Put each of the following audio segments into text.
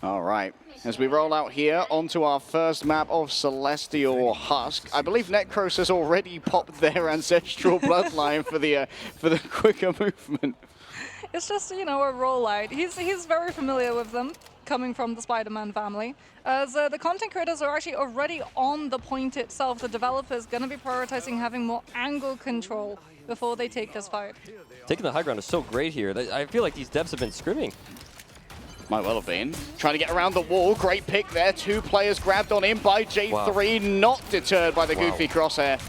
All right, as we roll out here onto our first map of Celestial Husk, I believe Necros has already popped their ancestral bloodline for the quicker movement. It's just, you know, a rollout. He's very familiar with them, coming from the Spider-Man family. As the content creators are actually already on the point itself, the developers going to be prioritizing having more angle control before they take this fight. Taking the high ground is so great here. I feel like these devs have been scrimming. Might well have been. Trying to get around the wall. Great pick there. 2 players grabbed on in by J3. Wow. Not deterred by the goofy crosshair.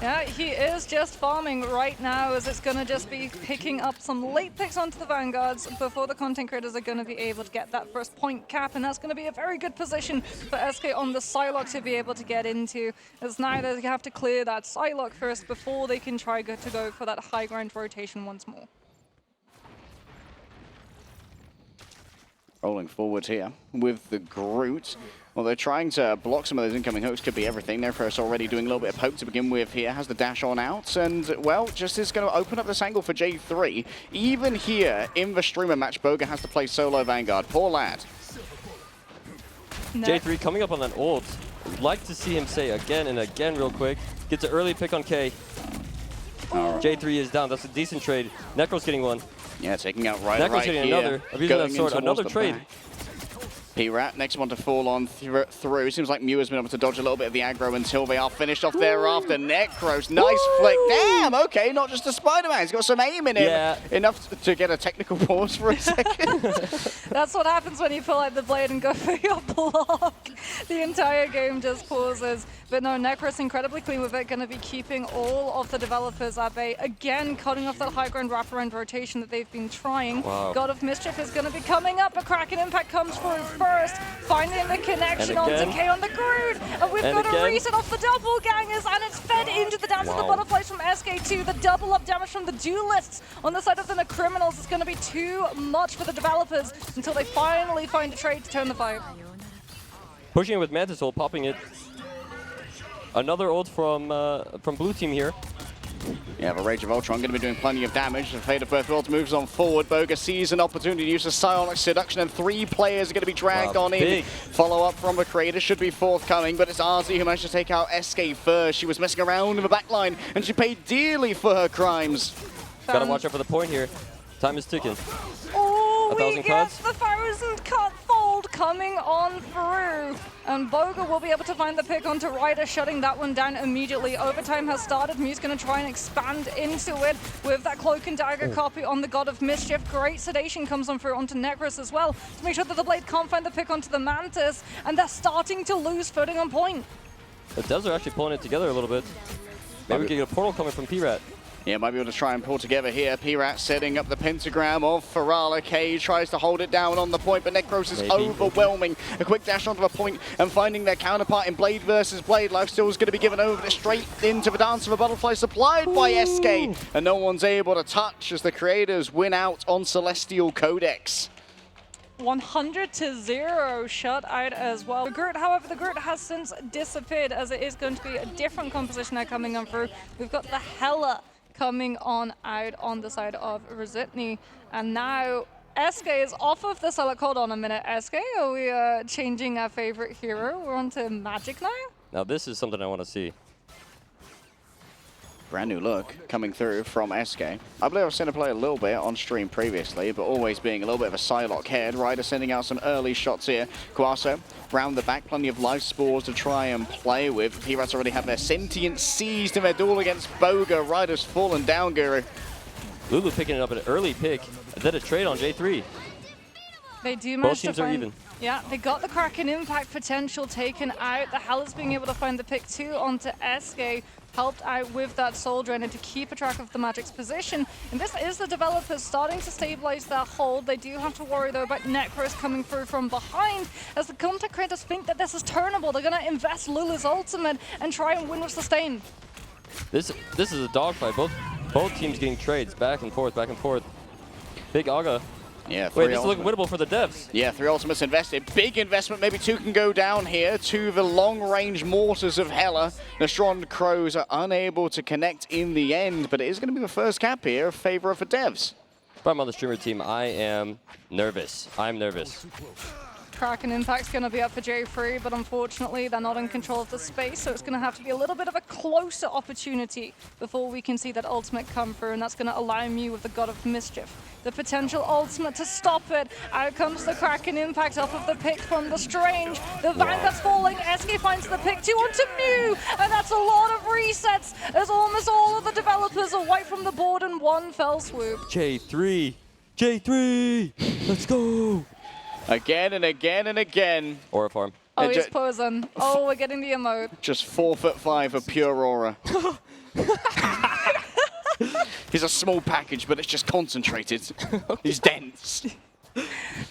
Yeah, he is just farming right now, as it's going to just be picking up some late picks onto the Vanguards before the content creators are going to be able to get that first point cap, and that's going to be a very good position for SK on the Psylocke to be able to get into, as now they have to clear that Psylocke first before they can try to go for that high ground rotation once more. Rolling forward here with the Groot. Well, they're trying to block some of those incoming hooks. Could be everything. Necros already doing a little bit of poke to begin with here. Has the dash on out. And, well, just is going to open up this angle for J3. Even here in the streamer match, Boga has to play solo Vanguard. Poor lad. No. J3 coming up on that ult. Like to see him say again and again real quick. Gets an early pick on K. J3 is down. That's a decent trade. Necros getting one. Yeah, taking out right Necros here. hitting another. Abusing that sword. Another trade. P-Rat, next one to fall on through. Seems like Mew has been able to dodge a little bit of the aggro until they are finished off thereafter. Necros, nice flick. Damn, okay, not just a Spider-Man. He's got some aim in him. Yeah. Enough to get a technical pause for a second. That's what happens when you pull out the blade and go for your block. The entire game just pauses. But no, Necros incredibly clean with it, going to be keeping all of the developers at bay. Again, cutting off that high ground wraparound rotation that they've been trying. Wow. God of Mischief is going to be coming up. A Kraken Impact comes through first, finding the connection onto K on the Groot. And we've got a reset off the doppelgangers, and it's fed into the Dance of the Butterflies from SK2. The double up damage from the duelists on the side of the criminals is going to be too much for the developers until they finally find a trade to turn the fight. Pushing it with Mantis ult, popping it. Another ult from blue team here. Yeah, the Rage of Ultron going to be doing plenty of damage. The Fate of Birth Worlds moves on forward. Boga sees an opportunity to use a Psionic Seduction, and 3 players are going to be dragged on in. Follow-up from the creator should be forthcoming, but it's Arzi who managed to take out SK first. She was messing around in the backline, and she paid dearly for her crimes. Gotta watch out for the point here. Time is ticking. Oh, 1,000 we get cards. the 1,000 cut fold coming on through. And Boga will be able to find the pick onto Ryder, shutting that one down immediately. Overtime has started. Mew's going to try and expand into it with that Cloak and Dagger copy on the God of Mischief. Great sedation comes on through onto Necros as well to make sure that the Blade can't find the pick onto the Mantis. And they're starting to lose footing on point. The devs are actually pulling it together a little bit. Maybe we can get a portal coming from P-Rat. Yeah, might be able to try and pull together here. P-Rat setting up the pentagram of Ferrala. K tries to hold it down on the point, but Necros is overwhelming. A quick dash onto the point and finding their counterpart in Blade versus Blade. Lifesteal is going to be given over straight into the Dance of a Butterfly supplied by SK. And no one's able to touch as the creators win out on Celestial Codex. 100-0 shut out as well. The Groot, however, the Groot has since disappeared, as it is going to be a different composition now coming on through. We've got the Hela coming on out on the side of Rositny. And now SK is off of the Psylocke. Hold on a minute, SK, are we changing our favorite hero? We're on to Magic now? Now this is something I want to see. Brand new look coming through from SK. I believe I've seen her play a little bit on stream previously, but always being a little bit of a Psylocke head. Ryder sending out some early shots here. Quaso round the back, plenty of life spores to try and play with. P-Rats already have their sentient seized in their duel against Boga. Ryder's fallen down, Guru. Lulu picking it up an early pick. Did a trade on J3. They do Both manage teams to are find, even. Yeah, they got the Kraken Impact potential taken out. The Hela's being able to find the pick 2 onto SK. Helped out with that Soul Drain and to keep a track of the Magic's position. And this is the developers starting to stabilize their hold. They do have to worry though about Necros coming through from behind, as the content creators think that this is turnable. They're going to invest Lulu's ultimate and try and win with sustain. This is a dogfight. Both teams getting trades back and forth, back and forth. Big Aga. Yeah, wait, this is looking winnable for the devs. Yeah, 3 ultimates invested. Big investment. Maybe 2 can go down here to the long-range mortars of Hela. The Strong Crows are unable to connect in the end, but it is going to be the first cap here in favor of the devs. If I'm on the streamer team, I am nervous. I'm nervous. Kraken Impact's going to be up for J3, but unfortunately they're not in control of the space, so it's going to have to be a little bit of a closer opportunity before we can see that ultimate come through, and that's going to allow Mew with the God of Mischief the potential ultimate to stop it. Out comes the Kraken Impact off of the pick from the Strange. The Vanguard's falling. SK finds the pick 2 onto Mew, and that's a lot of resets as almost all of the developers are wiped from the board in one fell swoop. J3! J3! Let's go! Again and again and again. Aura farm. Oh, he's posing. Oh, we're getting the emote. Just 4'5" of pure aura. He's a small package, but it's just concentrated. He's dense.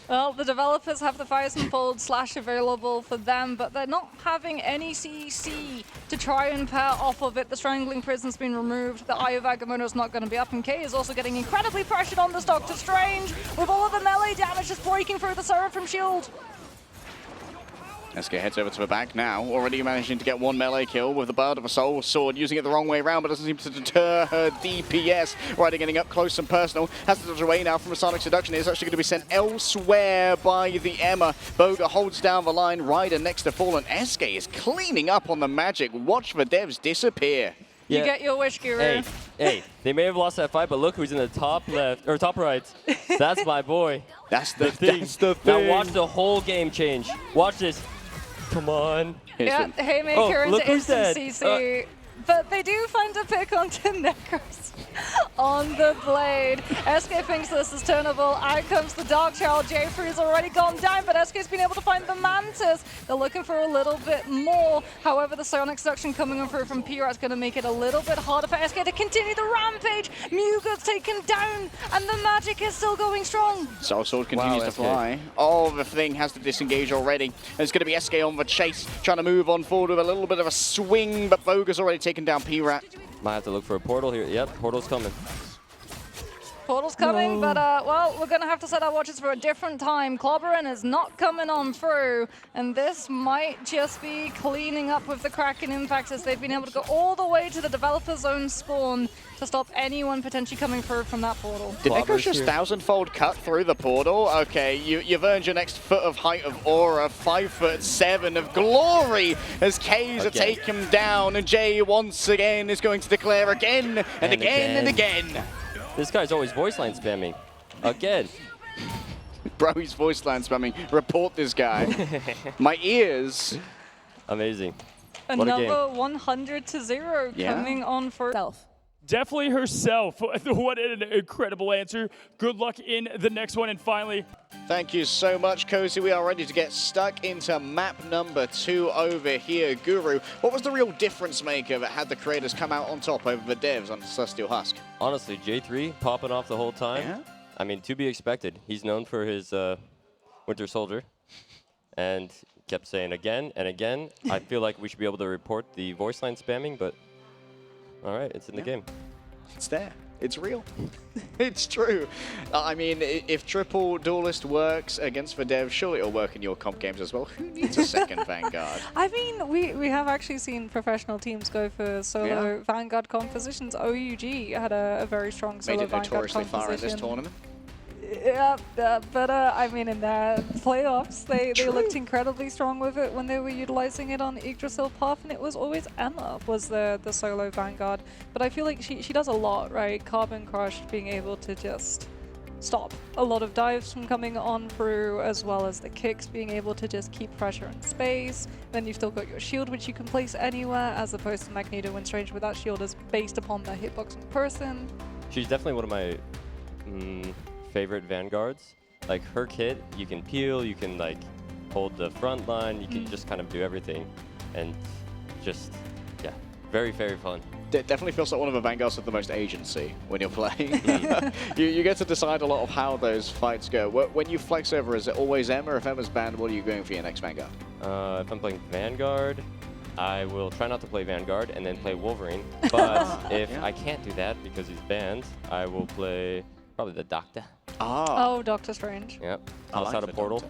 Well, the developers have the Firefold Slash available for them, but they're not having any CEC to try and pair off of it. The Strangling Prison's been removed. The Eye of Agamotto's not going to be up, and K is also getting incredibly pressured on this Doctor Strange, with all of the melee damage just breaking through the Seraphim shield. SK heads over to the back now, already managing to get one melee kill with the Bird of a Soul Sword, using it the wrong way around, but doesn't seem to deter her DPS. Ryder getting up close and personal, has to dodge away now from a Sonic Seduction. It's actually going to be sent elsewhere by the Emma. Boga holds down the line, Ryder next to Fallen. SK is cleaning up on the magic. Watch the devs disappear. You get your wish, Guru. Hey, they may have lost that fight, but look who's in the top left, or top right. That's my boy. That's the thing. Now watch the whole game change. Watch this. Come on. Yeah, Haymaker into instant dead. CC. But they do find a pick onto Necros on the blade. SK thinks this is turnable. Out comes the Dark Child. J3's already gone down, but SK's been able to find the Mantis. They're looking for a little bit more. However, the Sonic Seduction coming on through from Pirat's going to make it a little bit harder for SK to continue the rampage. Mew gets taken down, and the magic is still going strong. Soul Sword continues to fly. Oh, the thing has to disengage already. And it's going to be SK on the chase, trying to move on forward with a little bit of a swing, but Boga's already taken down P-Rat. Might have to look for a portal here. Yep, portal's coming. Portal's coming, but well, we're going to have to set our watches for a different time. Clobberin is not coming on through, and this might just be cleaning up with the Kraken Impact as they've been able to go all the way to the developer's own spawn to stop anyone potentially coming through from that portal. Did Necros just 1000-fold cut through the portal? Okay, you've earned your next foot of height of aura, 5'7" of glory as K's to take him down, and Jay once again is going to declare again and again and again. This guy's always voice line spamming. Again. Bro, he's voice line spamming. Report this guy. My ears. Amazing. Another 100-0 coming on for self. Definitely herself. What an incredible answer. Good luck in the next one. And finally, thank you so much, Cozy. We are ready to get stuck into map number 2 over here. Guru, what was the real difference maker that had the creators come out on top over the devs on Celestial Husk? Honestly, J3 popping off the whole time. Yeah? I mean, to be expected. He's known for his Winter Soldier. And kept saying again and again. I feel like we should be able to report the voice line spamming, but all right, it's in the game. It's there. It's real. It's true. I mean, if triple duelist works against the devs, surely it'll work in your comp games as well. Who needs a second Vanguard? I mean, we have actually seen professional teams go for solo Vanguard compositions. OUG had a very strong solo Made it Vanguard notoriously composition. far in this tournament. Yeah, but I mean, in the playoffs, they looked incredibly strong with it when they were utilizing it on Yggdrasil Path, and it was always Emma was the solo Vanguard. But I feel like she does a lot, right? Carbon Crush being able to just stop a lot of dives from coming on through, as well as the kicks being able to just keep pressure in space. Then you've still got your shield, which you can place anywhere, as opposed to Magneto when Strange with that shield is based upon the hitbox in person. She's definitely one of my favorite Vanguards. Like her kit, you can peel, you can like hold the front line, you can just kind of do everything, and just very, very fun. It definitely feels like one of the Vanguards with the most agency when you're playing. you get to decide a lot of how those fights go. When you flex over, is it always Emma? If Emma's banned, what are you going for your next Vanguard? If I'm playing Vanguard, I will try not to play Vanguard and then play Wolverine. But if I can't do that because he's banned, I will play probably the Doctor. Oh, Doctor Strange. Yep. Toss out a portal.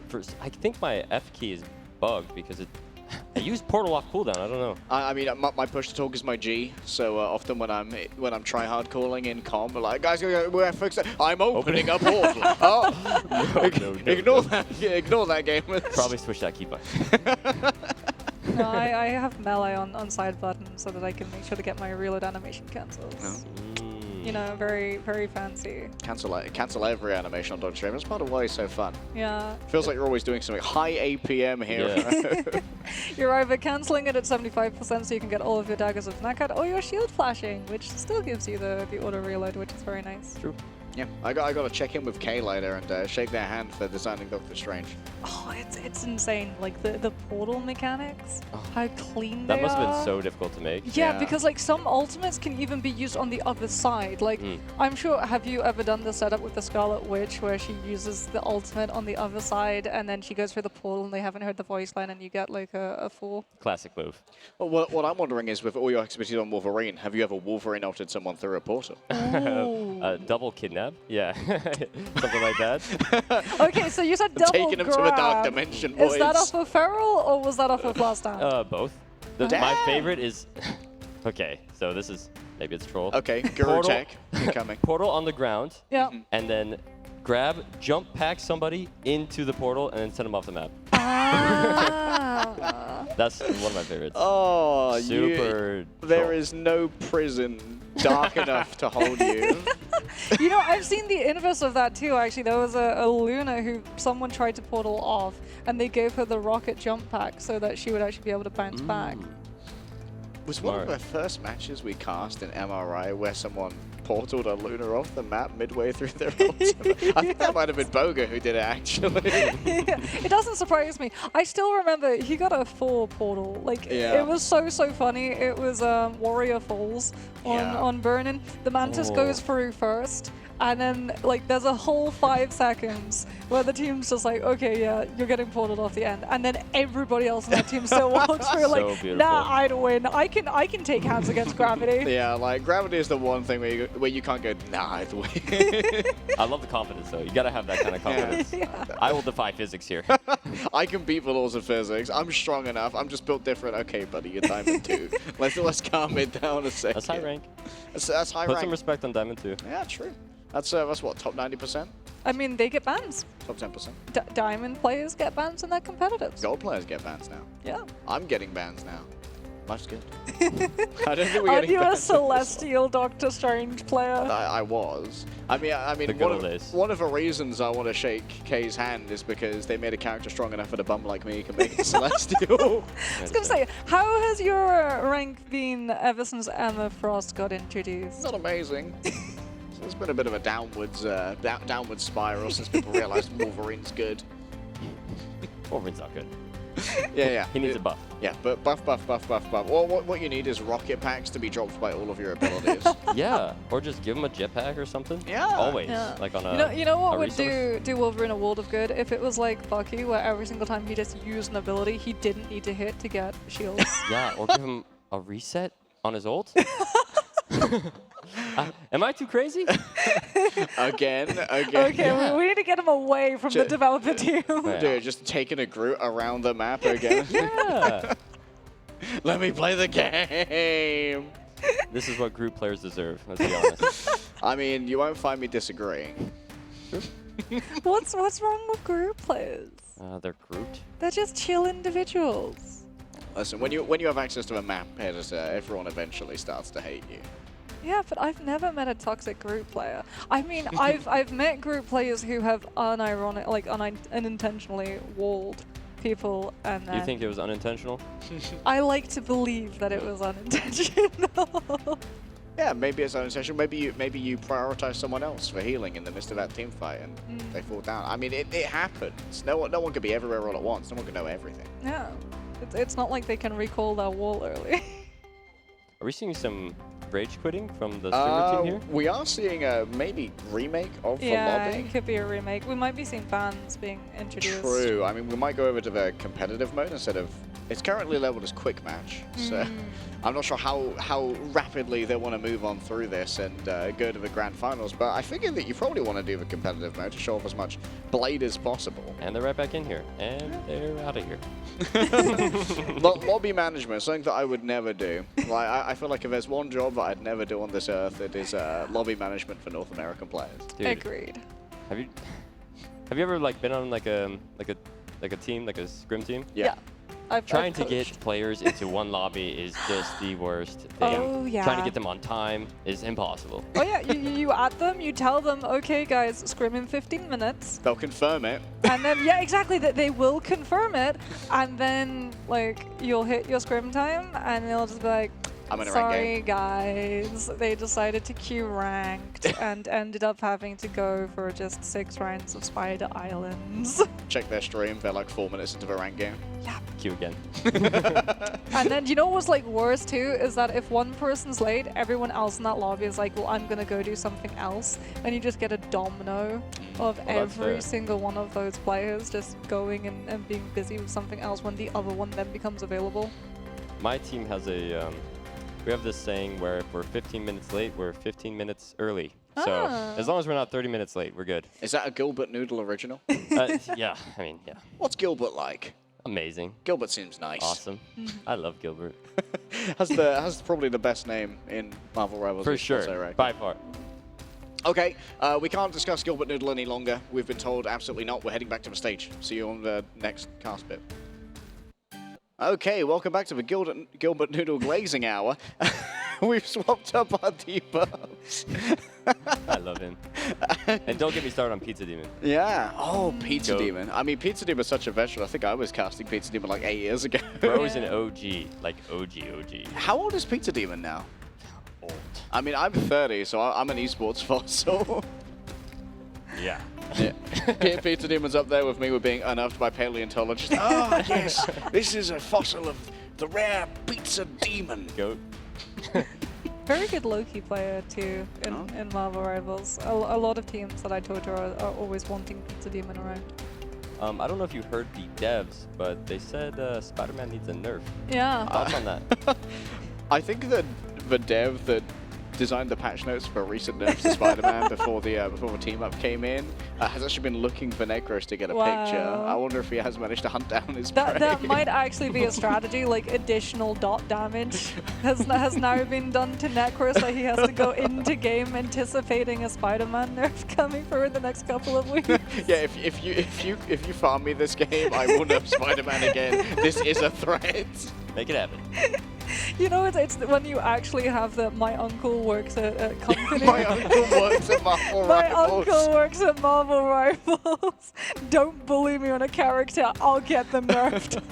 First, I think my F key is bugged because I use portal off cooldown. I don't know. I mean, my push to talk is my G. So often when I'm try hard calling in comp, I'm like, guys, we're focused. I'm opening a portal. Oh, No. ignore that. Yeah, ignore that, gamers. Probably switch that key button. No, I have melee on side button so that I can make sure to get my reload animation cancels. No. You know, very, very fancy. Cancel every animation on Dodge Stream. That's part of why it's so fun. Yeah. Feels like you're always doing something high APM here. Yeah. You're either cancelling it at 75% so you can get all of your daggers with knockout, or you're shield flashing, which still gives you the auto reload, which is very nice. True. Yeah, I got to check in with Kay later and shake their hand for designing Doctor Strange. Oh, it's insane. Like the portal mechanics, how clean That they must have are. been so difficult to make. Yeah, Yeah. because like some ultimates can even be used on the other side. Like, I'm sure, have you ever done the setup with the Scarlet Witch where she uses the ultimate on the other side and then she goes through the portal and they haven't heard the voice line and you get like a 4? Classic move. Well, what I'm wondering is, with all your expertise on Wolverine, have you ever Wolverine ulted someone through a portal? Double kidnap? Yeah. Something like that. Okay, so you said double Taking him to a dark dimension, boys. Is that off of Feral or was that off of Last Stand? Both. My favorite is... Okay, so this is... Maybe it's troll. Okay, Guru Portal. Tech, incoming. Portal on the ground. Yeah. And then grab, jump pack somebody into the portal and then send them off the map. Ah. That's one of my favorites. Oh, Super there troll. is no prison dark enough to hold you. You know, I've seen the inverse of that too, actually. There was a Luna who someone tried to portal off, and they gave her the rocket jump pack so that she would actually be able to bounce back. Was one of Smart. the first matches we cast in MRI where someone portaled a Luna off the map midway through their ultimate? I think that might have been Boga who did it, actually. It doesn't surprise me. I still remember he got a 4 portal. Like, Yeah. it was so funny. It was Warrior Falls on Burnin. The Mantis goes through first. And then, like, there's a whole 5 seconds where the team's just like, okay, yeah, you're getting portaled off the end. And then everybody else on that team still walks through, like, beautiful. nah, I'd win. I can take hands against gravity. Yeah, like, gravity is the one thing where you can't go, nah, I'd win. I love the confidence, though. You gotta have that kind of confidence. I will defy physics here. I can beat the laws of physics. I'm strong enough. I'm just built different. Okay, buddy, you're Diamond 2. Let's calm it down a second. That's high rank. That's high Put rank. some respect on Diamond 2. Yeah, true. That's what, top 90%? I mean, they get bans. Top 10%? Diamond players get bans and they're competitors. Gold players get bans now. Yeah. I'm getting bans now. Life's good. I don't think we're Are getting you a bans. Celestial Doctor Strange player? I was. I mean, The good old days. one of the reasons I want to shake Kay's hand is because they made a character strong enough that a bum like me can make it Celestial. I was going to say, how has your rank been ever since Emma Frost got introduced? Not amazing. There's been a bit of a downwards spiral since people realized Wolverine's good. Wolverine's not good. Yeah. He needs a buff. Yeah, but buff. Well, what you need is rocket packs to be dropped by all of your abilities. Yeah, or just give him a jetpack or something. Yeah. Always. Yeah. Like on a You know what a would resource. do Wolverine a world of good? If it was like Bucky, where every single time he just used an ability, he didn't need to hit to get shields. Yeah, or give him a reset on his ult. Am I too crazy? Again. Okay, we need to get him away from the developer team. Yeah. Dude, just taking a Groot around the map again. Yeah. Let me play the game. This is what group players deserve, let's be honest. I mean, you won't find me disagreeing. What's wrong with group players? They're Groot. They're just chill individuals. Listen, when you have access to a map editor, everyone eventually starts to hate you. Yeah, but I've never met a toxic group player. I mean, I've met group players who have unintentionally walled people, and then You think it was unintentional? I like to believe that it was unintentional. Yeah, maybe it's unintentional. Maybe you prioritize someone else for healing in the midst of that team fight, and they fall down. I mean, it happens. No one can be everywhere all at once. No one can know everything. Yeah, it's not like they can recall their wall early. Are we seeing some rage quitting from the streamer team here? We are seeing a maybe remake of the Yeah, lobby. it could be a remake. We might be seeing bans being introduced. True. I mean, we might go over to the competitive mode instead of... It's currently labeled as quick match, so I'm not sure how rapidly they want to move on through this and go to the grand finals, but I figure that you probably want to do the competitive mode to show off as much Blade as possible. And they're right back in here. And they're out of here. Lobby management, something that I would never do. Like, I feel like if there's one job that I'd never do on this earth, it is lobby management for North American players. Dude, Agreed. have you ever like been on like a team, like a scrim team? Yeah. Trying to get players into one lobby is just the worst thing. Oh, yeah. Trying to get them on time is impossible. Oh yeah, you add them, you tell them, okay guys, scrim in 15 minutes. They'll confirm it. And then, yeah, exactly, that they will confirm it. And then, like, you'll hit your scrim time and they'll just be like, I'm in a rank sorry game. guys, they decided to queue ranked and ended up having to go for just 6 rounds of Spider Islands. Check their stream, they're like 4 minutes into the rank game. Yeah. Queue again. And then, you know what's like worse too, is that if one person's late, everyone else in that lobby is like, well, I'm gonna go do something else. And you just get a domino of every fair. single one of those players just going and being busy with something else when the other one then becomes available. My team has a, we have this saying where if we're 15 minutes late, we're 15 minutes early. So as long as we're not 30 minutes late, we're good. Is that a Gilbert Noodle original? Yeah, I mean, yeah. What's Gilbert like? Amazing. Gilbert seems nice. Awesome. I love Gilbert. has probably the best name in Marvel Rivals. For esports, sure, I reckon. by far. Okay, we can't discuss Gilbert Noodle any longer. We've been told absolutely not. We're heading back to the stage. See you on the next cast bit. Okay, welcome back to the Gilbert Noodle Glazing Hour. We've swapped up our debuffs. I love him. And don't get me started on Pizza Demon. Yeah. Oh, Pizza Goat. Demon. I mean, Pizza Demon's such a veteran. I think I was casting Pizza Demon like 8 years ago. Bro's an OG, like OG. How old is Pizza Demon now? Old. I mean, I'm 30, so I'm an esports fossil. Yeah. Yeah. Pizza Demon's up there with me with being unearthed by paleontologists. Oh, yes, this is a fossil of the rare Pizza Demon. Goat. Very good Loki player too in Marvel Rivals. A lot of teams that I talk to are always wanting Pizza Demon around. I don't know if you heard the devs, but they said Spider-Man needs a nerf. Yeah. Thoughts on that? I think that the dev that designed the patch notes for recent nerfs to Spider-Man before the team up came in has actually been looking for Necros to get a picture. I wonder if he has managed to hunt down his prey. That might actually be a strategy, like additional dot damage has now been done to Necros, that he has to go into game anticipating a Spider-Man nerf coming for in the next couple of weeks. Yeah, if you farm me this game, I will nerf Spider-Man again. This is a threat. Make it happen. You know, it's when you actually have the my uncle works at a company. My uncle works at Marvel My Rivals. uncle works at Marvel Rivals. Don't bully me on a character. I'll get them nerfed.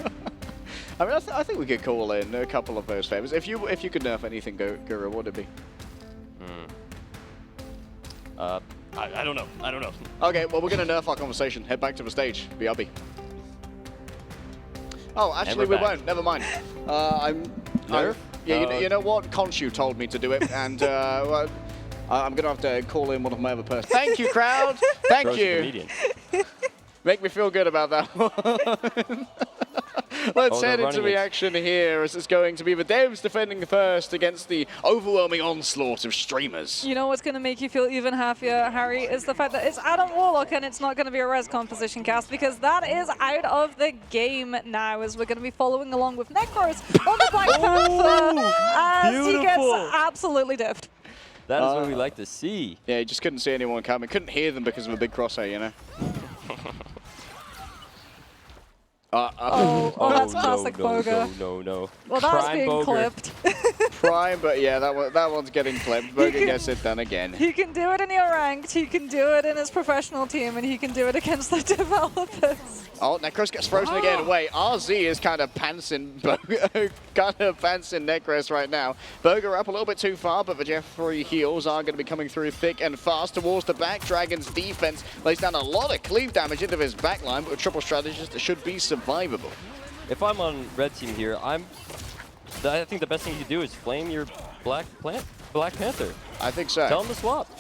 I mean, I think we could call in a couple of those favors. If you could nerf anything, Guru, what would it be? I don't know. I don't know. Okay, well, we're going to nerf our conversation. Head back to the stage. BRB. Oh, actually, we back. won't. Never mind. Nerf? Yeah, you know what? Khonshu told me to do it, and well, I'm going to have to call in one of my other persons. Thank you, crowd. Thank Bro's a you. comedian. Make me feel good about that one. Let's head into the action here, as it's going to be the devs defending first against the overwhelming onslaught of streamers. You know what's going to make you feel even happier, Harry, is the fact that it's Adam Warlock and it's not going to be a res composition cast, because that is out of the game now, as we're going to be following along with Necros on the Black Panther as he gets absolutely diffed. That is what we like to see. Yeah, you just couldn't see anyone coming. Couldn't hear them because of a big crosshair, you know? That's classic Boga. No. Well, that's being clipped. Prime, but yeah, that one's getting clipped. Boga gets it done again. He can do it in your ranked, he can do it in his professional team, and he can do it against the developers. Oh, Necros gets frozen again. Wait, RZ is kind of pantsing Boga, Necros right now. Boga up a little bit too far, but the Jeffrey heals are going to be coming through thick and fast towards the back. Dragon's defense lays down a lot of cleave damage into his backline, but with triple strategist, it should be survivable. If I'm on red team here, I think the best thing you do is flame your black plant Black Panther. I think so. Tell him to swap.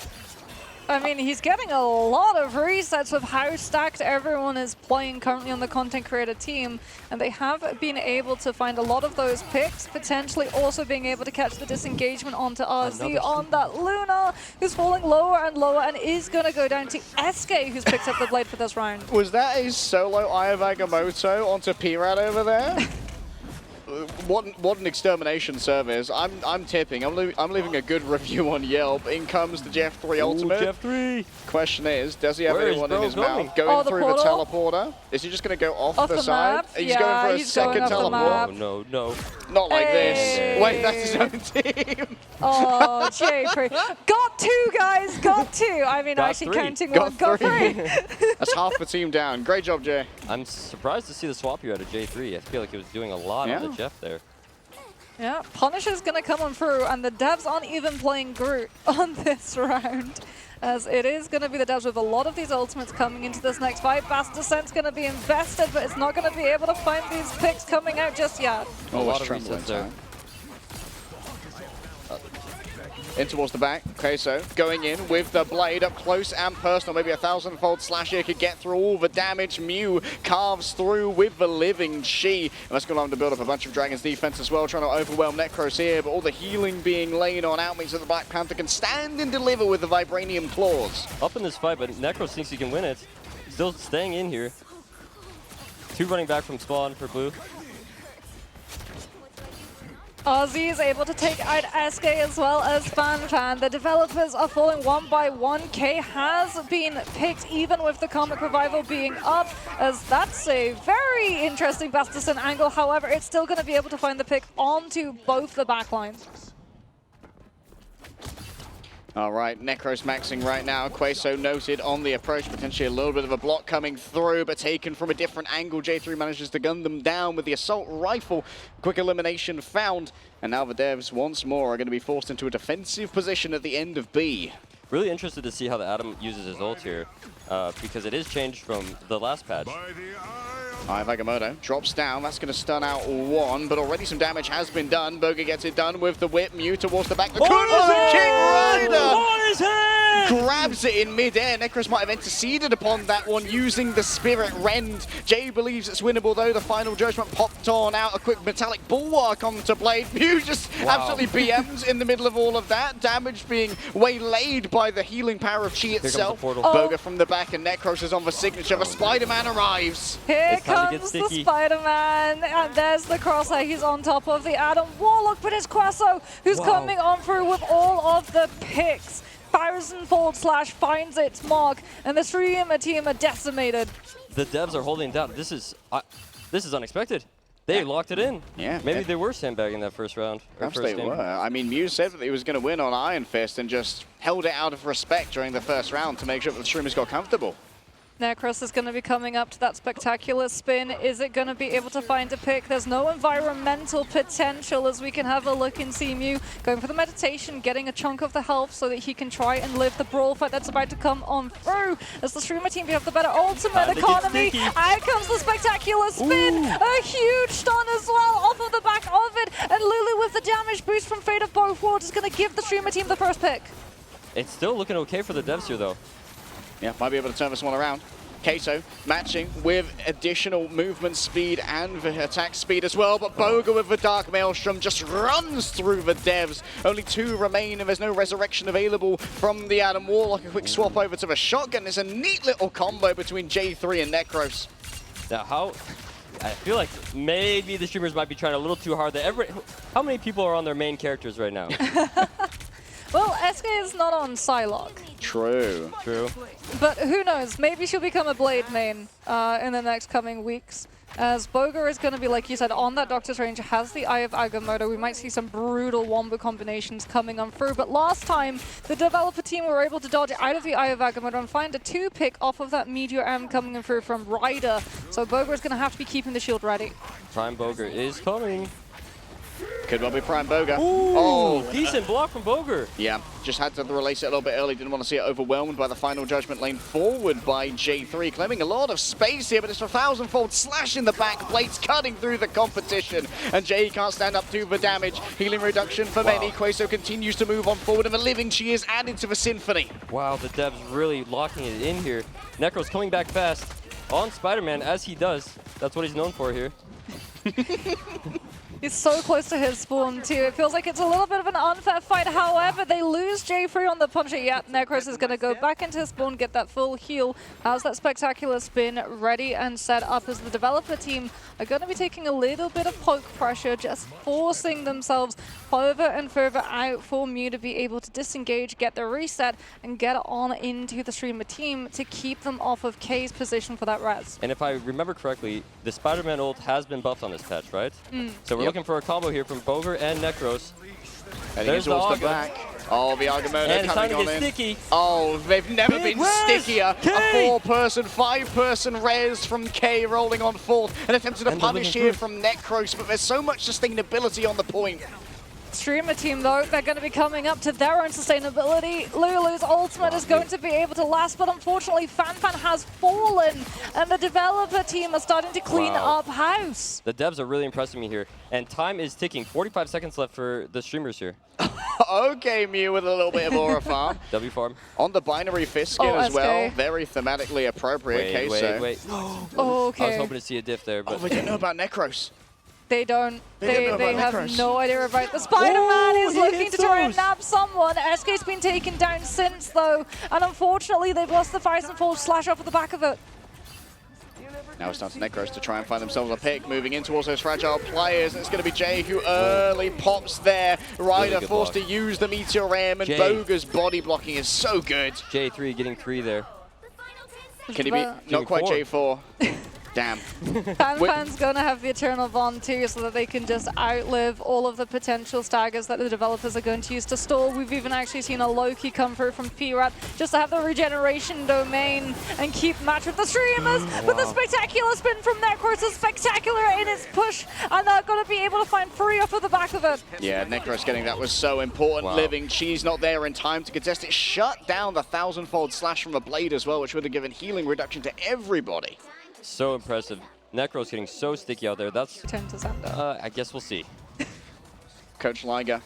I mean, he's getting a lot of resets with how stacked everyone is playing currently on the content creator team, and they have been able to find a lot of those picks, potentially also being able to catch the disengagement onto RZ on that Luna, who's falling lower and lower and is going to go down to SK, who's picked up the blade for this round. Was that a solo Eye of Agamotto onto Pirat over there? What an extermination service. I'm tipping. I'm leaving a good review on Yelp. In comes the Jeff 3 ultimate. Jeff 3. Question is, does he have Where is anyone in bro his going? mouth? Going the through the portal? teleporter? Is he just going to go off the side? map? He's Yeah, going for a he's second going off the teleport. map. No, no, no. Not like this. Hey. Wait, that's his own team. Oh, J3. Got two, guys. Got two. I mean, Got actually three. counting Got one. Got three. three. That's half the team down. Great job, Jay. I'm surprised to see the swap here out of J3. I feel like he was doing a lot on Yeah. the Jeff there. Yeah, Punisher's going to come on through, and the devs aren't even playing Groot on this round, as it is going to be the devs with a lot of these ultimates coming into this next fight. Fast Descent's going to be invested, but it's not going to be able to find these picks coming out just yet. A lot of resets there. In towards the back, Queso going in with the blade up close and personal. Maybe a 1,000-fold slash here could get through all the damage. Mew carves through with the living Chi. And that's going to have to build up a bunch of Dragon's defense as well, trying to overwhelm Necros here, but all the healing being laid on out means that the Black Panther can stand and deliver with the Vibranium Claws. Up in this fight, but Necros thinks he can win it. Still staying in here. 2 running back from spawn for blue. RZ is able to take out SK as well as FanFan. The developers are falling one by one. K has been picked even with the Comic Revival being up, as that's a very interesting Bastison angle. However, it's still going to be able to find the pick onto both the backlines. All right, Necros maxing right now. Queso noted on the approach, potentially a little bit of a block coming through, but taken from a different angle. J3 manages to gun them down with the assault rifle. Quick elimination found, and now the devs once more are going to be forced into a defensive position at the end of B. Really interested to see how the Atom uses his ult here, because it is changed from the last patch. Eye of Agamotto drops down. That's going to stun out one, but already some damage has been done. Boga gets it done with the whip. Mew towards the back. The King Rider On his head! grabs it in mid-air. Necros might have interceded upon that one using the Spirit Rend. Jay believes it's winnable, though. The final judgment popped on out. A quick metallic bulwark onto Blade. Mew just absolutely BMs in the middle of all of that. Damage being waylaid by the healing power of Chi itself. Boga from the back, and Necros is on the signature. The Spider-Man arrives. Here time to get comes the sticky. Spider-Man, and there's the crosshair. He's on top of the Adam Warlock, but it's Queso who's coming on through with all of the picks. 1,000-fold slash finds its mark, and the streamer team are decimated. The devs are holding down. This is unexpected. They locked it in. Yeah. Maybe they were sandbagging that first round. Perhaps they were. I mean, Mew said that he was going to win on Iron Fist and just held it out of respect during the first round to make sure that the streamers got comfortable. Necros is going to be coming up to that spectacular spin. Is it going to be able to find a pick? There's no environmental potential, as we can have a look and see Mew going for the meditation, getting a chunk of the health so that he can try and live the brawl fight that's about to come on through. As the streamer team, we have the better ultimate economy. Out comes the spectacular spin. A huge stun as well off of the back of it. And Lulu with the damage boost from Fate of Both Worlds is going to give the streamer team the first pick. It's still looking okay for the devs here, though. Yeah, might be able to turn this one around. Queso matching with additional movement speed and the attack speed as well, but Boga with the Dark Maelstrom just runs through the devs. Only 2 remain and there's no resurrection available from the Adam Warlock. A quick swap over to the shotgun. It's a neat little combo between J3 and Necros. Now, I feel like maybe the streamers might be trying a little too hard. How many people are on their main characters right now? Well, SK is not on Psylocke. True. True. But who knows, maybe she'll become a Blade main in the next coming weeks. As Boga is going to be, like you said, on that Doctor's range, has the Eye of Agamotto. We might see some brutal wombo combinations coming on through. But last time, the developer team were able to dodge out of the Eye of Agamotto and find a 2-pick off of that Meteor M coming in through from Ryder. So Boga is going to have to be keeping the shield ready. Prime Boger is coming. Could well be Prime Boga. Ooh, decent block from Boger. Yeah, just had to release it a little bit early. Didn't want to see it overwhelmed by the final judgment lane forward by J3. Claiming a lot of space here, but it's a 1,000-fold slash in the back. Blades cutting through the competition. And Jay can't stand up to the damage. Healing reduction for many. Queso continues to move on forward, and the living she is added to the Symphony. Wow, the devs really locking it in here. Necro's coming back fast on Spider-Man, as he does. That's what he's known for here. He's so close to his spawn too. It feels like it's a little bit of an unfair fight. However, they lose J3 on the puncher. Yeah, Necros is going to go back into his spawn, get that full heal. How's that spectacular spin ready and set up as the developer team are going to be taking a little bit of poke pressure, just forcing themselves further and further out for Mew to be able to disengage, get the reset, and get on into the streamer team to keep them off of K's position for that res. And if I remember correctly, the Spider-Man ult has been buffed on this patch, right? So we're looking for a combo here from Boger and Necros. And he's also back. Oh, the Agamotto coming on in. Sticky. Oh, they've never been stickier. A 4-person, 5-person res from K rolling on fourth. And attempted to punish here from Necros, but there's so much sustainability on the point. Streamer team, though, they're going to be coming up to their own sustainability. Lulu's ultimate is going to be able to last, but unfortunately, Fanfan has fallen, and the developer team are starting to clean up house. The devs are really impressing me here, and time is ticking. 45 seconds left for the streamers here. Okay, Mew with a little bit of aura farm. W farm. On the binary fist skin as well. Very thematically appropriate. Wait. Oh, okay. I was hoping to see a diff there, but... Oh, we don't know about Necros. They don't. They have Necros. no idea about the Spider-Man is looking to try and nab someone. SK's been taken down since, though, and unfortunately they've lost the 1,000-fold slash off of the back of it. Now it's down to Necros to try and find themselves a pick, moving in towards those fragile players, and it's going to be Jay who early pops there. Ryder really forced block. to use the Meteor Ram, and Boga's body blocking is so good. J3 getting 3 there. Can he be? Not quite J4. Damn. Fanfan's going to have the Eternal Bond too, so that they can just outlive all of the potential staggers that the developers are going to use to stall. We've even actually seen a Loki come through from P-Rat just to have the regeneration domain and keep match with the streamers. But the spectacular spin from Necros is spectacular in its push, and they're going to be able to find 3 off of the back of it. Yeah, Necros getting that was so important. Living, she's not there in time to contest it. Shut down the 1,000-fold slash from a blade as well, which would have given healing reduction to everybody. So impressive. Necro's getting so sticky out there. That's... 10%. I guess we'll see. Coach Liger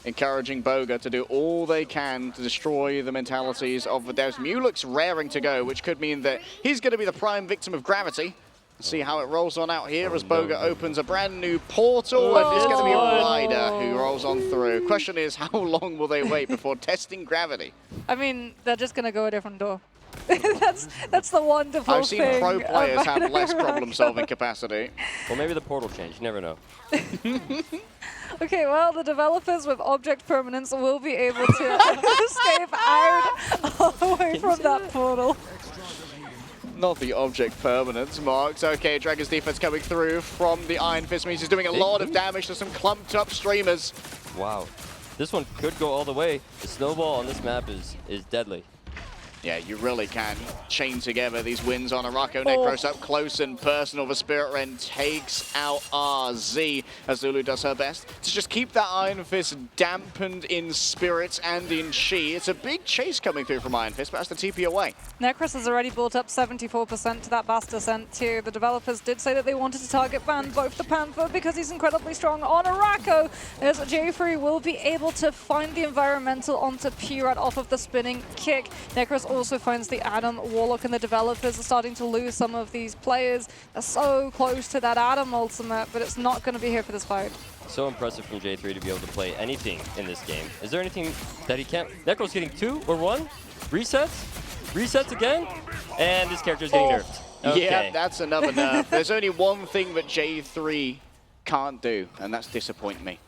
encouraging Boga to do all they can to destroy the mentalities of the devs. Mew looks raring to go, which could mean that he's going to be the prime victim of gravity. Let's see how it rolls on out here as Boga opens a brand new portal, and it's going to be Ryder who rolls on through. Question is, how long will they wait before testing gravity? I mean, they're just going to go a different door. that's the wonderful thing. I've seen pro players have less problem-solving capacity. Well, maybe the portal changed. You never know. Okay, well, the developers with object permanence will be able to escape out away from that portal. Not the object permanence marks. Okay, Dragon's defense coming through from the Iron Fist means he's doing a lot of damage to some clumped up streamers. Wow. This one could go all the way. The snowball on this map is deadly. Yeah, you really can chain together these wins on Arako. Necros up close and personal. The Spirit Ren takes out RZ as Lulu does her best to just keep that Iron Fist dampened in spirit and in chi. It's a big chase coming through from Iron Fist, but that's the TP away. Necros has already built up 74% to that Bast Descent too. The developers did say that they wanted to target ban both the Panther because he's incredibly strong on Arako, as J3 will be able to find the environmental onto P-Rat off of the spinning kick. Necros also finds the Adam Warlock, and the developers are starting to lose some of these players. They're so close to that Adam ultimate, but it's not going to be here for this fight. So impressive from J3 to be able to play anything in this game. Is there anything that he can't? Necro's getting 2 or 1? Resets again? And this character's getting nerfed. Okay. Yeah, that's another nerf. There's only one thing that J3 can't do, and that's disappoint me.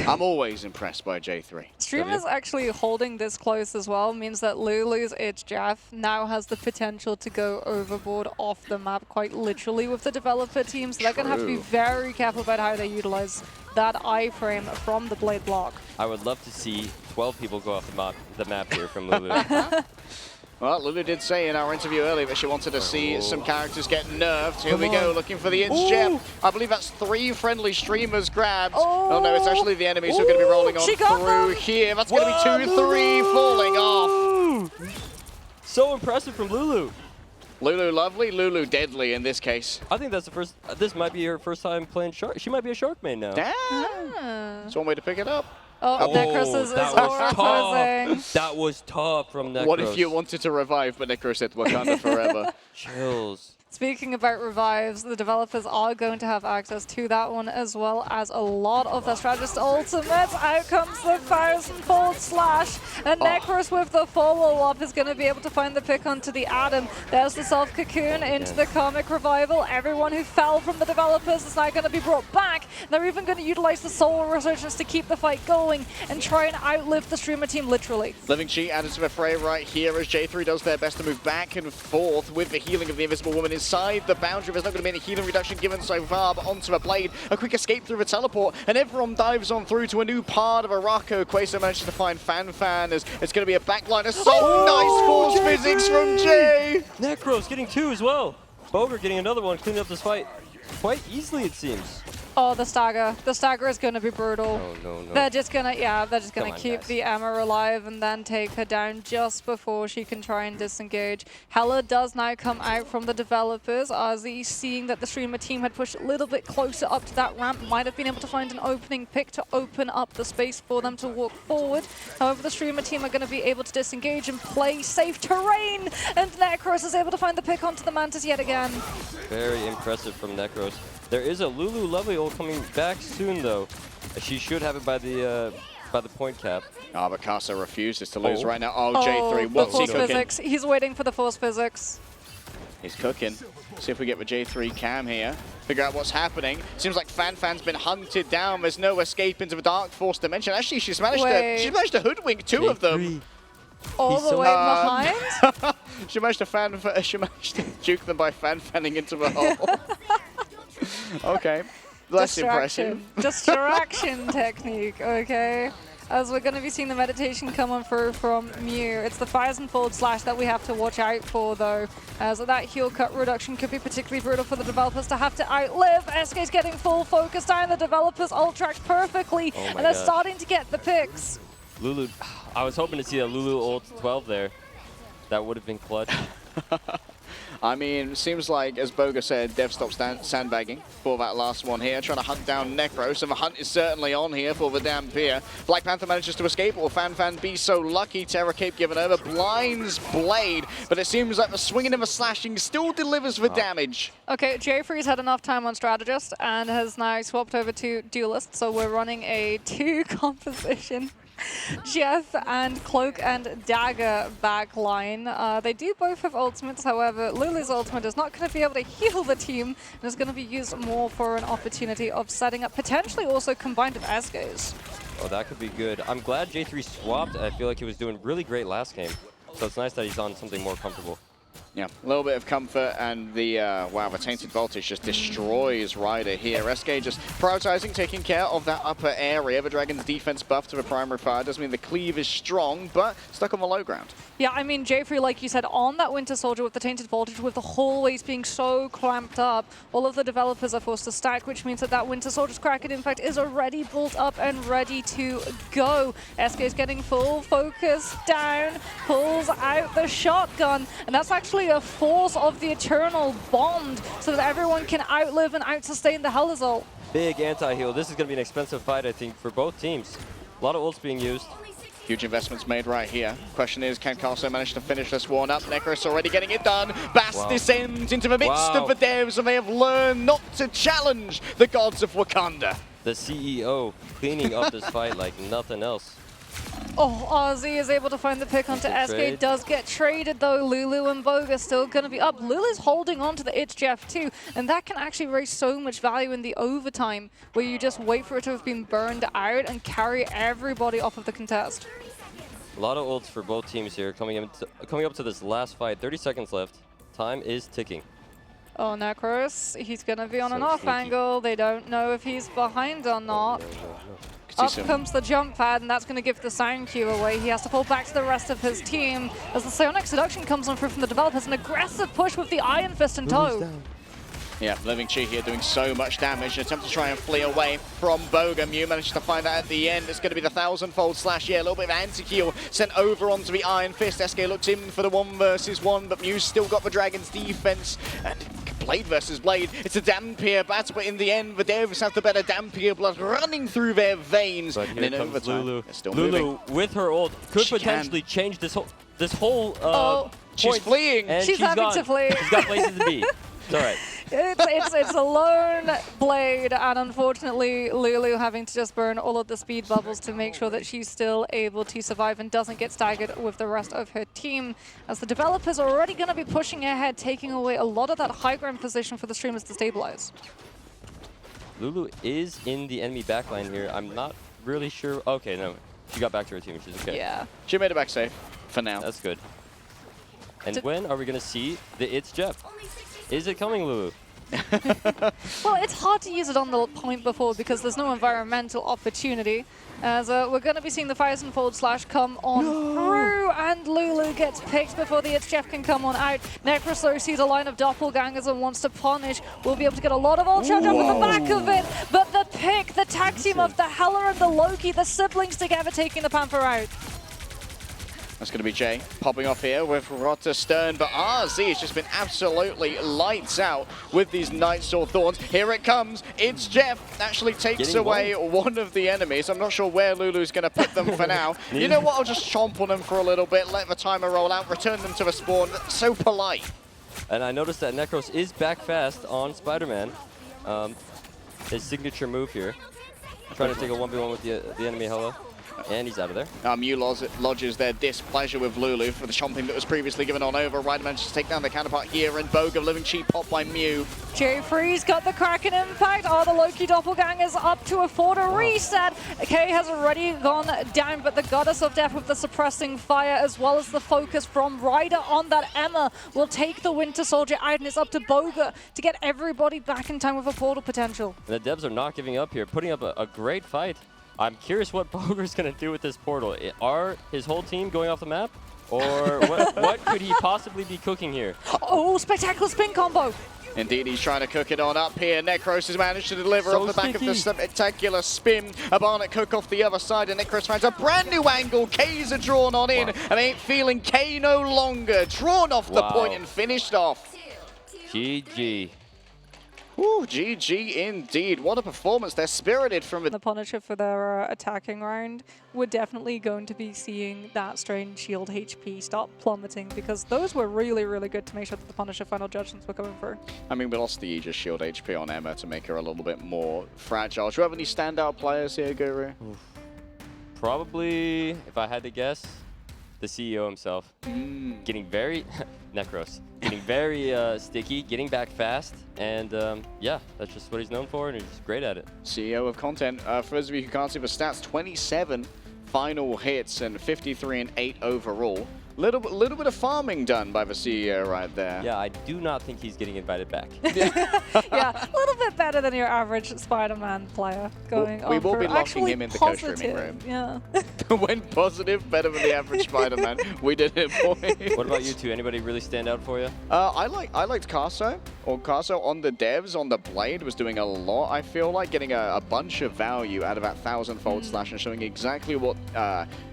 I'm always impressed by J3. Streamers actually holding this close as well means that Lulu's It's Jaff now has the potential to go overboard off the map quite literally with the developer team, so they're going to have to be very careful about how they utilize that iframe from the blade block. I would love to see 12 people go off the map here from Lulu. Well, Lulu did say in our interview earlier that she wanted to see some characters get nerfed. Here we go, looking for the It's Gem. I believe that's 3 friendly streamers grabbed. Oh no, it's actually the enemies who are going to be rolling on through here. That's going to be 2-3 falling off. So impressive from Lulu. Lulu lovely, Lulu deadly in this case. I think that's the first, this might be her first time playing Shark. She might be a Shark main now. Damn. It's one way to pick it up. Oh, Necros is tough. That was tough from Necros. What if you wanted to revive, but Necros said Wakanda forever? Chills. Speaking about revives, the developers are going to have access to that one as well as a lot of their strategist ultimates. Out comes the 1000-fold slash, and Necros with the follow-up is going to be able to find the pick onto the Adam. There's the self-cocoon into the Karmic Revival. Everyone who fell from the developers is now going to be brought back. They're even going to utilize the Soul Resurgence to keep the fight going and try and outlive the streamer team, literally. Living Cheat added to the fray right here as J3 does their best to move back and forth with the healing of the Invisible Woman inside the boundary. There's not going to be any healing reduction given so far, but onto a blade, a quick escape through the teleport, and everyone dives on through to a new part of Araco. Quasar manages to find Fan as it's going to be a backline assault. Nice force physics from Jay. Necros getting 2 as well. Boger getting another one, cleaning up this fight quite easily, it seems. Oh, the stagger. The stagger is going to be brutal. No. They're just going to, keep the Emma alive and then take her down just before she can try and disengage. Hella does now come out from the developers. Ozzy, seeing that the streamer team had pushed a little bit closer up to that ramp, might have been able to find an opening pick to open up the space for them to walk forward. However, the streamer team are going to be able to disengage and play safe terrain, and Necros is able to find the pick onto the Mantis yet again. Very impressive from Necros. There is a Lulu Lovely ult coming back soon, though. She should have it by the point cap. Oh, but Casa refuses to lose right now. Oh, J3, what's he cooking? Physics. He's waiting for the force physics. He's cooking. See if we get the J3 cam here. Figure out what's happening. Seems like Fan's been hunted down. There's no escape into the Dark Force dimension. Actually, she's managed to hoodwink 2 of them. All the way behind? She managed to juke them by fanning into the hole. Okay, less impressive. Distraction technique, okay. As we're going to be seeing the meditation coming through from Mew. It's the 1000-fold slash that we have to watch out for, though. As that heal cut reduction could be particularly brutal for the developers to have to outlive. SK's getting full focus down. The developers ult tracked perfectly, and they're starting to get the picks. Lulu, I was hoping to see a Lulu ult 12 there. That would have been clutch. I mean, it seems like, as Boga said, Dev stopped sandbagging for that last one here, trying to hunt down Necros, and the hunt is certainly on here for the Dampier. Black Panther manages to escape, or Fan be so lucky. Terra Cape given over, blinds Blade, but it seems like the swinging and the slashing still delivers the damage. Okay, J3's had enough time on Strategist and has now swapped over to Duelist, so we're running a 2 composition. Jeff and Cloak and Dagger backline. They do both have ultimates, however, Lulu's ultimate is not going to be able to heal the team and is going to be used more for an opportunity of setting up, potentially also combined with SK's. Oh, that could be good. I'm glad J3 swapped. I feel like he was doing really great last game, so it's nice that he's on something more comfortable. Yeah, a little bit of comfort, and the, wow, the Tainted Voltage just destroys Ryder here. SK just prioritizing, taking care of that upper area. The Dragon's defense buff to the primary fire does mean the cleave is strong, but stuck on the low ground. Yeah, I mean, J3, like you said, on that Winter Soldier with the Tainted Voltage, with the hallways being so clamped up, all of the developers are forced to stack, which means that that Winter Soldier's Kraken, in fact, is already built up and ready to go. SK is getting full focus down, pulls out the shotgun, and that's actually a force of the Eternal Bond so that everyone can outlive and out-sustain the Helizol. Big anti-heal. This is going to be an expensive fight, I think, for both teams. A lot of ults being used. Huge investments made right here. Question is, can Carso manage to finish this one up? Necros already getting it done. Bass descends into the midst of the devs, and they have learned not to challenge the gods of Wakanda. The CEO cleaning up this fight like nothing else. Oh, Ozzy is able to find the pick onto SK. Does get traded, though. Lulu and Boga still going to be up. Lulu's holding on to the It's Jeff, too, and that can actually raise so much value in the overtime, where you just wait for it to have been burned out and carry everybody off of the contest. A lot of ults for both teams here coming up to this last fight. 30 seconds left. Time is ticking. Oh, Necros, he's going to be on an off angle. They don't know if he's behind or not. Up comes the jump pad, and that's going to give the sound cue away. He has to pull back to the rest of his team as the Psionic Seduction comes on through from the developers. An aggressive push with the Iron Fist in tow. Yeah, Living Chi here doing so much damage. An attempt to try and flee away from Boga. Mew managed to find out at the end. It's going to be the 1000-fold slash. Yeah, a little bit of anti-heal sent over onto the Iron Fist. SK looks in for the 1 versus 1, but Mew's still got the Dragon's defense. And Blade versus Blade. It's a Dampier battle, but in the end, the Devs have the better Dampier blood running through their veins. But here comes Lulu. Still Lulu moving. With her ult could potentially change this whole She's fleeing. And She's having to flee. She's got places to be. It's all right. It's a lone Blade, and unfortunately Lulu having to just burn all of the speed bubbles to make sure that she's still able to survive and doesn't get staggered with the rest of her team, as the developers are already going to be pushing ahead, taking away a lot of that high ground position for the streamers to stabilize. Lulu is in the enemy backline here. I'm not really sure. Okay, no. She got back to her team, which is okay. Yeah. She made it back safe for now. That's good. And when are we going to see the It's Jeff? Is it coming, Lulu? Well, it's hard to use it on the point before because there's no environmental opportunity. As we're going to be seeing the 1000-fold slash come on through, and Lulu gets picked before the It's Jeff can come on out. Necroslow sees a line of doppelgangers and wants to punish. We'll be able to get a lot of ult charge up at the back of it, but the pick, the tag team of the Hela and the Loki, the siblings together taking the Panther out. That's going to be Jay popping off here with Rotter Stern, but RZ has just been absolutely lights out with these Nightsword Thorns. Here it comes. It's Jeff. Actually takes away one of the enemies. I'm not sure where Lulu's going to put them for now. You know what? I'll just chomp on them for a little bit, let the timer roll out, return them to the spawn. So polite. And I noticed that Necros is back fast on Spider-Man. His signature move here. Trying to take a 1v1 with the enemy Hela. And he's out of there. Mew lodges their displeasure with Lulu for the chomping that was previously given on over. Ryder manages to take down the counterpart here, and Boga Living Chi popped by Mew. Jay Freeze got the Kraken impact. All the Loki doppelgangers up to a 4 to reset. Kay has already gone down, but the Goddess of Death with the suppressing fire, as well as the focus from Ryder on that Emma, will take the Winter Soldier out, and it's up to Boga to get everybody back in time with a portal potential. And the devs are not giving up here, putting up a great fight. I'm curious what Boger's going to do with this portal. Are his whole team going off the map? Or what could he possibly be cooking here? Oh, spectacular spin combo. Indeed, he's trying to cook it on up here. Necros has managed to deliver off the back of the spectacular spin. A Barnet cook off the other side, and Necros finds a brand new angle. K's are drawn on in, and they ain't feeling K no longer. Drawn off the point and finished off. GG. Ooh, GG indeed. What a performance. They're spirited from The Punisher for their attacking round. We're definitely going to be seeing that Strange Shield HP stop plummeting, because those were really, really good to make sure that the Punisher final judgments were coming through. I mean, we lost the Aegis Shield HP on Emma to make her a little bit more fragile. Do you have any standout players here, Guru? Probably, if I had to guess, the CEO himself. Getting very... Necros. Getting very sticky, getting back fast, and yeah, that's just what he's known for, and he's great at it. CEO of content. For those of you who can't see the stats, 27 final hits and 53 and 8 overall. Little bit of farming done by the CEO right there. Yeah, I do not think he's getting invited back. Yeah, a little bit better than your average Spider-Man player going on. We will be locking actually him in the positive, co-streaming room. Yeah. When positive, better than the average Spider-Man. We did it, boy. What about you two? Anybody really stand out for you? I liked Carso. Or Carso on the devs, on the Blade, was doing a lot, I feel like, getting a bunch of value out of that 1000-fold slash and showing exactly what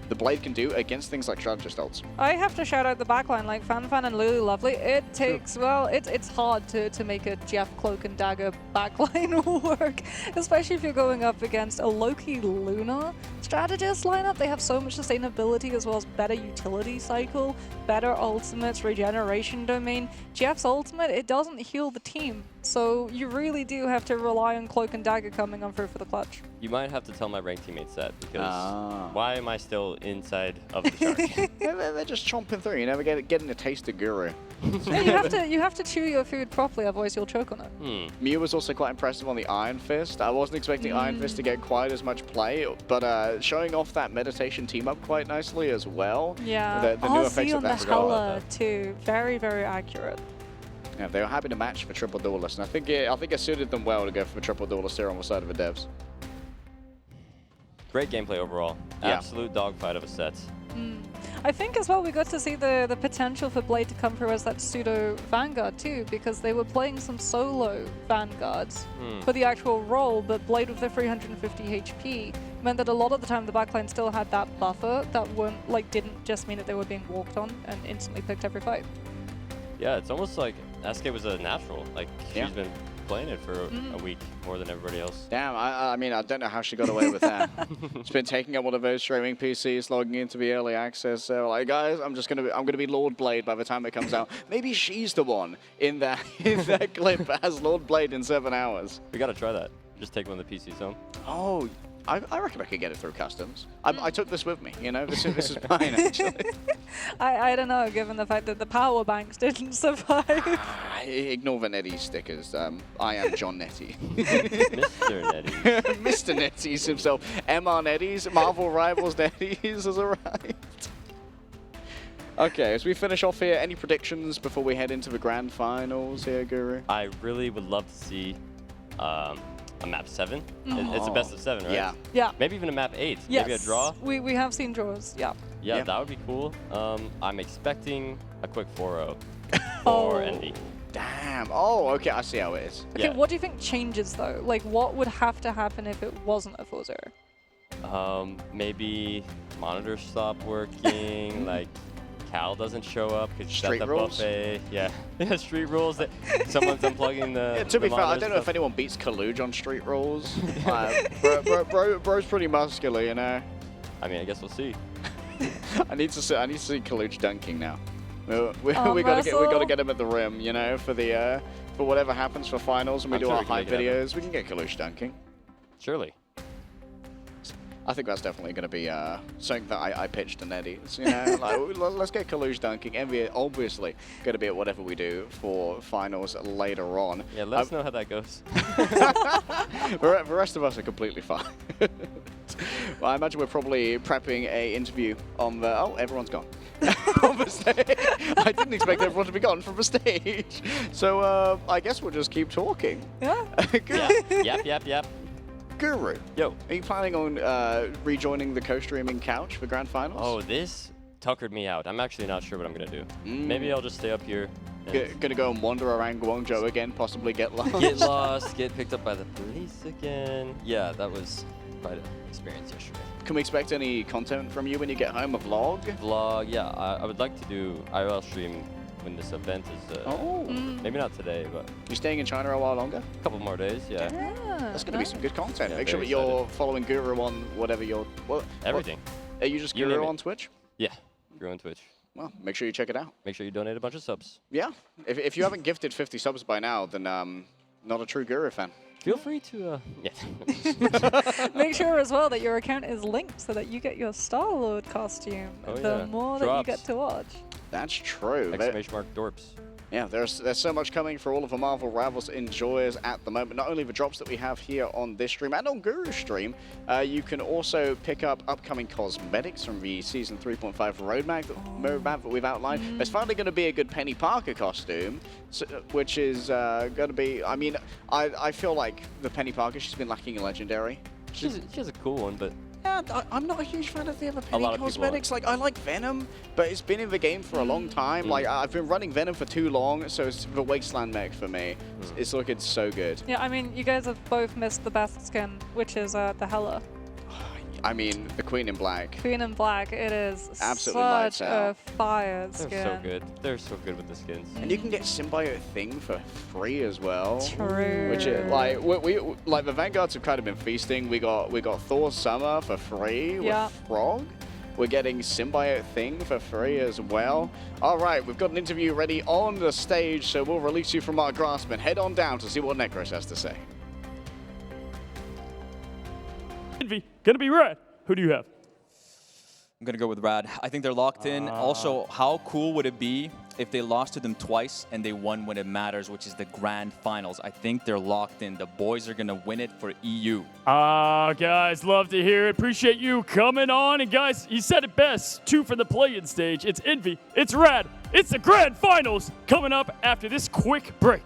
the Blade can do against things like strategist ults. I have to shout out the backline, like FanFan and Lulu Lovely. It takes, well, it's hard to make a Jeff Cloak and Dagger backline work, especially if you're going up against a Loki Luna strategist lineup. They have so much sustainability as well as better utility cycle, better ultimates, regeneration domain. Jeff's ultimate, it doesn't heal the team. So you really do have to rely on Cloak and Dagger coming on through for the clutch. You might have to tell my ranked teammates that, because why am I still inside of the shark? They're just chomping through, you never getting a taste of Guru. Yeah, you have to chew your food properly, otherwise you'll choke on it. Mew was also quite impressive on the Iron Fist. I wasn't expecting Iron Fist to get quite as much play, but showing off that meditation team up quite nicely as well. Yeah, the new effects of on that. the Hela too, very, very accurate. Yeah, they were happy to match for triple duelist, and I think it suited them well to go for the triple duelist here on the side of the devs. great gameplay overall. Yeah. Absolute dogfight of a set. I think as well we got to see the potential for Blade to come through as that pseudo Vanguard too, because they were playing some solo Vanguards for the actual role, but Blade with their 350 HP meant that a lot of the time the backline still had that buffer that didn't just mean that they were being walked on and instantly picked every fight. Yeah, it's almost like SK was a natural. Like, Yeah. she's been playing it for a week more than everybody else. Damn, I mean, I don't know how she got away with that. She's been taking up one of those streaming PCs, logging into the early access. So, like, guys, I'm gonna be Lord Blade by the time it comes out. Maybe she's the one in that clip as Lord Blade in 7 hours. We gotta try that. Just take one of the PCs home. Oh, I reckon I could get it through customs. I took this with me, you know. This is mine actually. I don't know, given the fact that the power banks didn't survive. Ignore the Netty stickers. I am John Netty. Mr. Nettie. Mr. Netties himself. MR Netties, Marvel Rivals Netties has arrived. Okay, as we finish off here, any predictions before we head into the grand finals here, Guru? I really would love to see a map 7. It's a best of 7, right? Yeah. Yeah. Maybe even a map 8. Yes. Maybe a draw. We have seen draws, yeah. Yeah, Yeah. that would be cool. I'm expecting a quick 4-0 Oh. for Envy. Damn. Oh, okay, I see how it is. Okay, Yeah. what do you think changes though? Like, what would have to happen if it wasn't a 4-0? Maybe monitors stop working, like Cal doesn't show up because she's at Street the rules? buffet. Yeah, street rules that someone's unplugging the. Yeah, to be the fair, I monitors don't know if stuff. anyone beats Kaluj on street rules. Bro's pretty muscular, you know. I mean, I guess we'll see. I need to see Kaluj dunking now. We Arm gotta wrestle. get him at the rim, you know, for whatever happens for finals when we I'm do sure our we can hype make it happen. videos. We can get Kaluj dunking. Surely. I think that's definitely going to be something that I pitched to Neddy. So, you know, like, let's get Kaluj dunking. Envy obviously going to be at whatever we do for finals later on. Yeah, let us know how that goes. The rest of us are completely fine. Well, I imagine we're probably prepping a interview on the... Oh, everyone's gone. On the stage. I didn't expect everyone to be gone from the stage. So I guess we'll just keep talking. Yeah. Yep. Guru, Yo. are you planning on rejoining the co-streaming couch for grand finals? Oh, this tuckered me out. I'm actually not sure what I'm gonna do. Maybe I'll just stay up here. and Gonna go and wander around Guangzhou again, possibly get lost. get lost, get picked up by the police again. Yeah, that was quite an experience yesterday. Can we expect any content from you when you get home? A vlog? Vlog, yeah. I would like to do IRL stream when this event is. Oh, Maybe not today, but you staying in China a while longer? a couple more days. Yeah. That's gonna be some good content. Yeah, Make sure that very you're excited. following Guru on whatever you're. Everything. Are you just You name Guru it. on Twitch? Yeah. You're on Twitch. Well, make sure you check it out. Make sure you donate a bunch of subs. Yeah. If you haven't gifted 50 subs by now, then not a true Guru fan. Feel free to. Yeah. Make sure as well that your account is linked so that you get your Star-Lord costume. Oh, the yeah. more that Drops. you get to watch. That's true. Exclamation mark dorps. Yeah, there's so much coming for all of the Marvel Rivals enjoyers at the moment. Not only the drops that we have here on this stream and on Guru's stream, you can also pick up upcoming cosmetics from the Season 3.5 roadmap that we've outlined. There's finally going to be a good Penny Parker costume, which is going to be, I mean, I feel like the Penny Parker, she's been lacking in Legendary. She has a cool one, but Yeah, I'm not a huge fan of the other Penny lot of people cosmetics. Like, I like Venom, but it's been in the game for a long time. Like, I've been running Venom for too long, so it's the Wasteland mech for me. It's looking so good. Yeah, I mean, you guys have both missed the best skin, which is the Hela. I mean, the Queen in Black. Queen in Black, it is Absolutely lights such out. a fire they're skin. so good. They're so good with the skins. And you can get Symbiote Thing for free as well. True. Which is like we like the Vanguards have kind of been feasting. We got Thor Summer for free Yeah. with Frog. We're getting Symbiote Thing for free as well. All right, we've got an interview ready on the stage, so we'll release you from our grasp and head on down to see what Necros has to say. Envy, gonna be red. Who do you have? I'm going to go with Rad. I think they're locked in. Also, how cool would it be if they lost to them twice and they won when it matters, which is the grand finals? I think they're locked in. The boys are going to win it for EU. Guys, love to hear it. Appreciate you coming on. And guys, he said it best. 2 for the play-in stage. It's Envy. It's Rad. It's the grand finals coming up after this quick break.